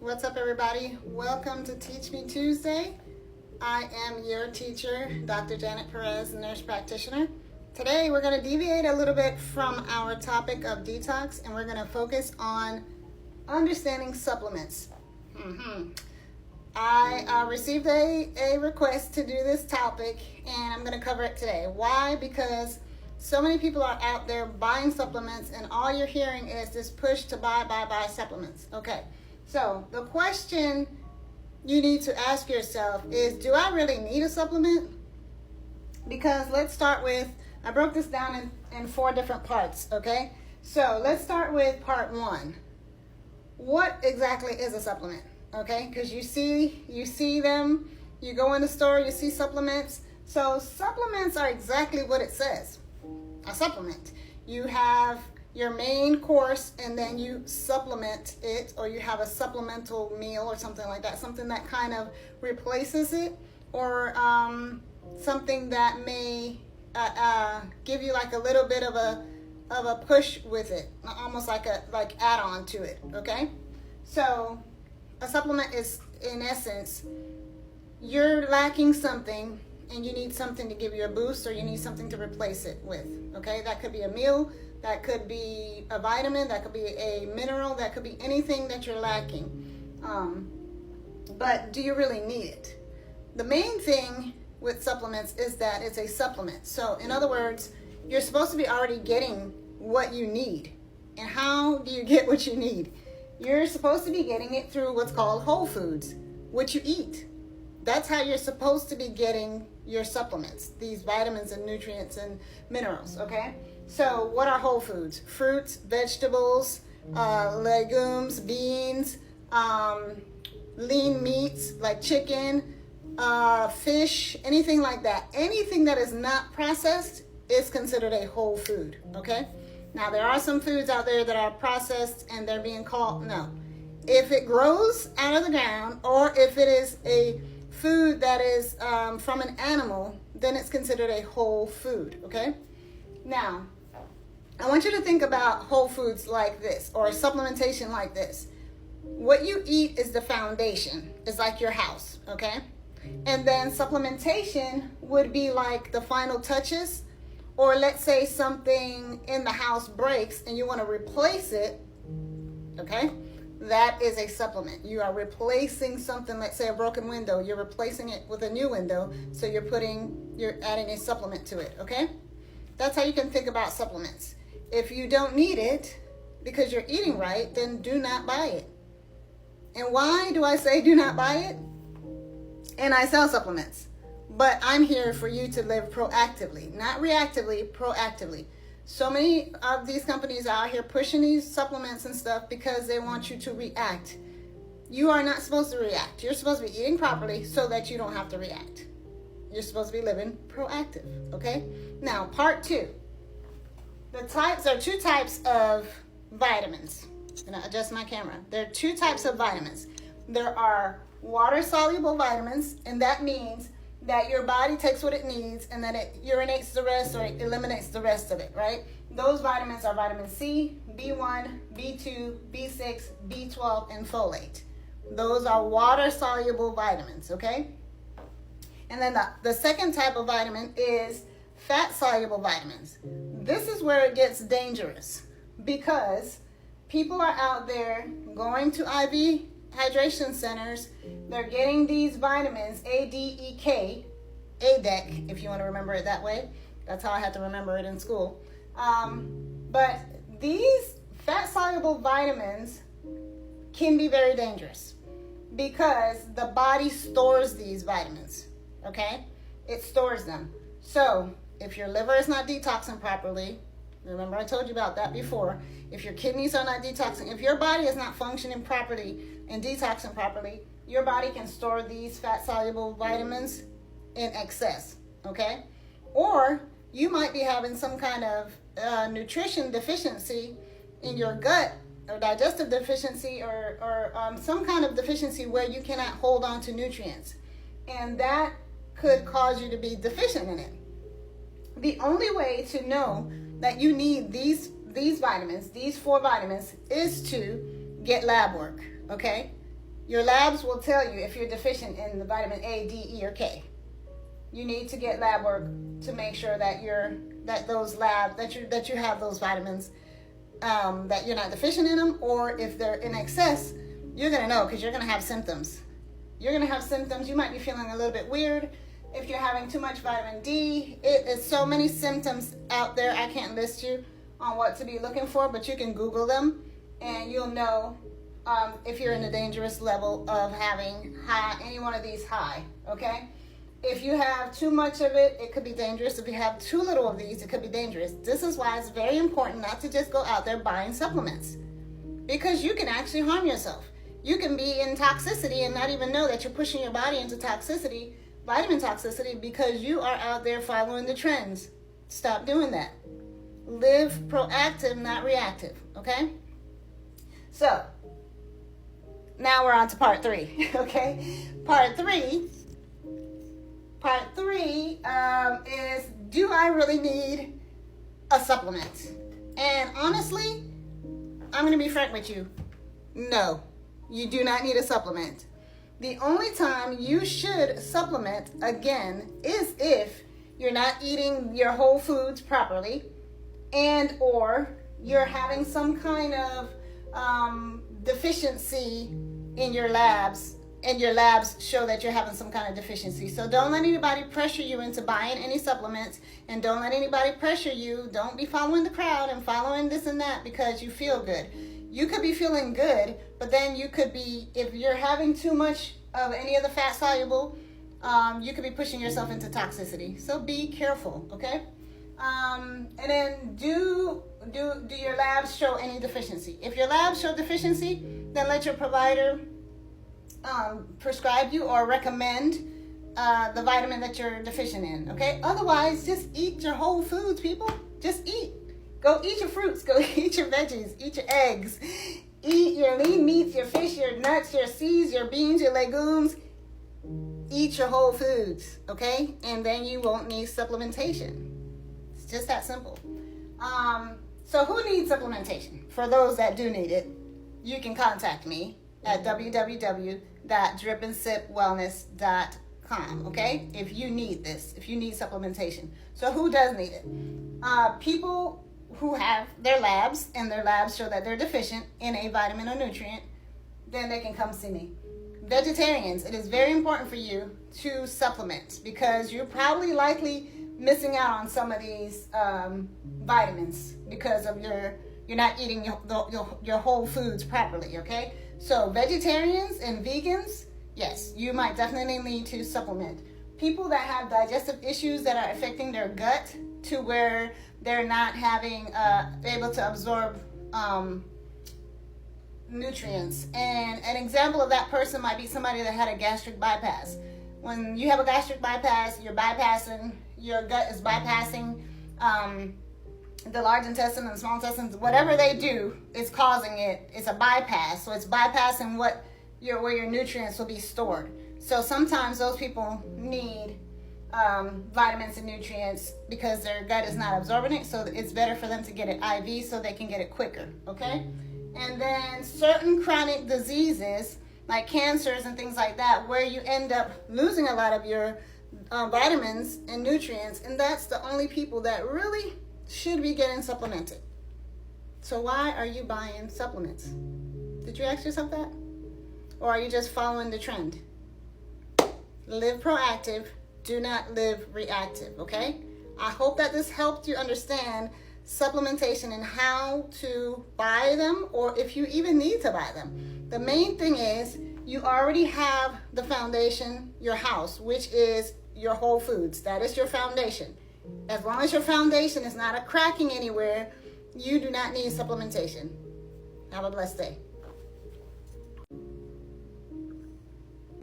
What's up, everybody? Welcome to Teach Me Tuesday. I am your teacher, Dr. Janet Perez, nurse practitioner. Today, we're going to deviate a little bit from our topic of detox, and we're going to focus on understanding supplements. I received a request to do this topic, and I'm going to cover it today. Why? Because so many people are out there buying supplements, and all you're hearing is this push to buy supplements. Okay, so the question you need to ask yourself is, do I really need a supplement? Because let's start with, I broke this down in 4 different parts, okay? So let's start with part 1. What exactly is a supplement? Okay, because you see them, you go in the store, you see supplements. So supplements are exactly what it says. A supplement. You have your main course and then you supplement it, or you have a supplemental meal or something like that, something that kind of replaces it, or something that may give you like a little bit of a push with it, almost like add-on to it. Okay, so a supplement is, in essence, you're lacking something and you need something to give you a boost, or you need something to replace it with. Okay, that could be a meal, that could be a vitamin, that could be a mineral, that could be anything that you're lacking. But do you really need it? The main thing with supplements is that it's a supplement. So in other words, you're supposed to be already getting what you need. And how do you get what you need? You're supposed to be getting it through what's called whole foods, what you eat. That's how you're supposed to be getting your supplements, these vitamins and nutrients and minerals, okay? So what are whole foods? Fruits, vegetables, legumes, beans, lean meats like chicken, fish, anything like that. Anything that is not processed is considered a whole food, okay? Now, there are some foods out there that are processed and they're being called, no. If it grows out of the ground, or if it is a food that is from an animal, then it's considered a whole food, okay? Now, I want you to think about whole foods like this, or supplementation like this. What you eat is the foundation. It's like your house, okay? And then supplementation would be like the final touches, or let's say something in the house breaks and you want to replace it, okay? That is a supplement. You are replacing something, let's say a broken window. You're replacing it with a new window, so you're adding a supplement to it, okay? That's how you can think about supplements. If you don't need it because you're eating right, then do not buy it. And why do I say do not buy it? And I sell supplements, but I'm here for you to live proactively, not reactively, proactively. So many of these companies are out here pushing these supplements and stuff because they want you to react. You are not supposed to react. You're supposed to be eating properly so that you don't have to react. You're supposed to be living proactive, okay? Now, part 2. There are 2 types of vitamins. I'm going to adjust my camera. There are 2 types of vitamins. There are water-soluble vitamins, and that means that your body takes what it needs and then it urinates the rest, or it eliminates the rest of it, right? Those vitamins are vitamin C, B1, B2, B6, B12, and folate. Those are water-soluble vitamins, okay? And then the second type of vitamin is fat-soluble vitamins. This is where it gets dangerous, because people are out there going to IV hydration centers. They're getting these vitamins, ADEK, ADEK, if you want to remember it that way. That's how I had to remember it in school. But these fat-soluble vitamins can be very dangerous because the body stores these vitamins, okay? It stores them. So if your liver is not detoxing properly, remember I told you about that before, if your kidneys are not detoxing, if your body is not functioning properly and detoxing properly, your body can store these fat-soluble vitamins in excess, okay? Or you might be having some kind of nutrition deficiency in your gut, or digestive deficiency, or some kind of deficiency where you cannot hold on to nutrients. And that could cause you to be deficient in it. The only way to know that you need these vitamins, these 4 vitamins, is to get lab work, okay? Your labs will tell you if you're deficient in the vitamin A, D, E, or K. You need to get lab work to make sure that you have those vitamins, that you're not deficient in them, or if they're in excess, you're gonna know because you're gonna have symptoms. You're gonna have symptoms. You might be feeling a little bit weird if you're having too much vitamin D. It is so many symptoms out there. I can't list you on what to be looking for, but you can Google them and you'll know if you're in a dangerous level of having any one of these high, okay? If you have too much of it, it could be dangerous. If you have too little of these, it could be dangerous. This is why it's very important not to just go out there buying supplements, because you can actually harm yourself. You can be in toxicity and not even know that you're pushing your body into toxicity, vitamin toxicity, because you are out there following the trends. Stop doing that. Live proactive, not reactive, okay? So, now we're on to part 3, okay? Part three is, do I really need a supplement? And honestly, I'm going to be frank with you. No, you do not need a supplement. The only time you should supplement, again, is if you're not eating your whole foods properly, and or you're having some kind of deficiency in your labs, and your labs show that you're having some kind of deficiency. So don't let anybody pressure you into buying any supplements, and don't let anybody pressure you. Don't be following the crowd and following this and that because you feel good. You could be feeling good, but then you could be, if you're having too much of any of the fat soluble, you could be pushing yourself into toxicity. So be careful, okay? And then do your labs show any deficiency? If your labs show deficiency, then let your provider prescribe you or recommend the vitamin that you're deficient in, okay? Otherwise, just eat your whole foods, people. Just eat. Go eat your fruits. Go eat your veggies. Eat your eggs. Eat your lean meats, your fish, your nuts, your seeds, your beans, your legumes. Eat your whole foods, okay? And then you won't need supplementation. It's just that simple. So who needs supplementation? For those that do need it, you can contact me at www.dripandsipwellness.com, okay? If you need this, if you need supplementation. So who does need it? People who have their labs and their labs show that they're deficient in a vitamin or nutrient, then they can come see me. Vegetarians, it is very important for you to supplement because you're probably likely missing out on some of these vitamins because of you're not eating your whole foods properly, okay? So vegetarians and vegans, yes, you might definitely need to supplement. People that have digestive issues that are affecting their gut to where they're not having able to absorb nutrients. And an example of that person might be somebody that had a gastric bypass. When you have a gastric bypass, your gut is bypassing the large intestine and the small intestines. Whatever they do is causing it. It's a bypass. So it's bypassing where your nutrients will be stored. So sometimes those people need vitamins and nutrients because their gut is not absorbing it. So it's better for them to get it IV so they can get it quicker, okay? And then certain chronic diseases like cancers and things like that, where you end up losing a lot of your vitamins and nutrients, and that's the only people that really should be getting supplemented. So why are you buying supplements? Did you ask yourself that? Or are you just following the trend? Live proactive, do not live reactive, okay? I hope that this helped you understand supplementation and how to buy them, or if you even need to buy them. The main thing is you already have the foundation, your house, which is your whole foods. That is your foundation. As long as your foundation is not cracking anywhere, you do not need supplementation. Have a blessed day.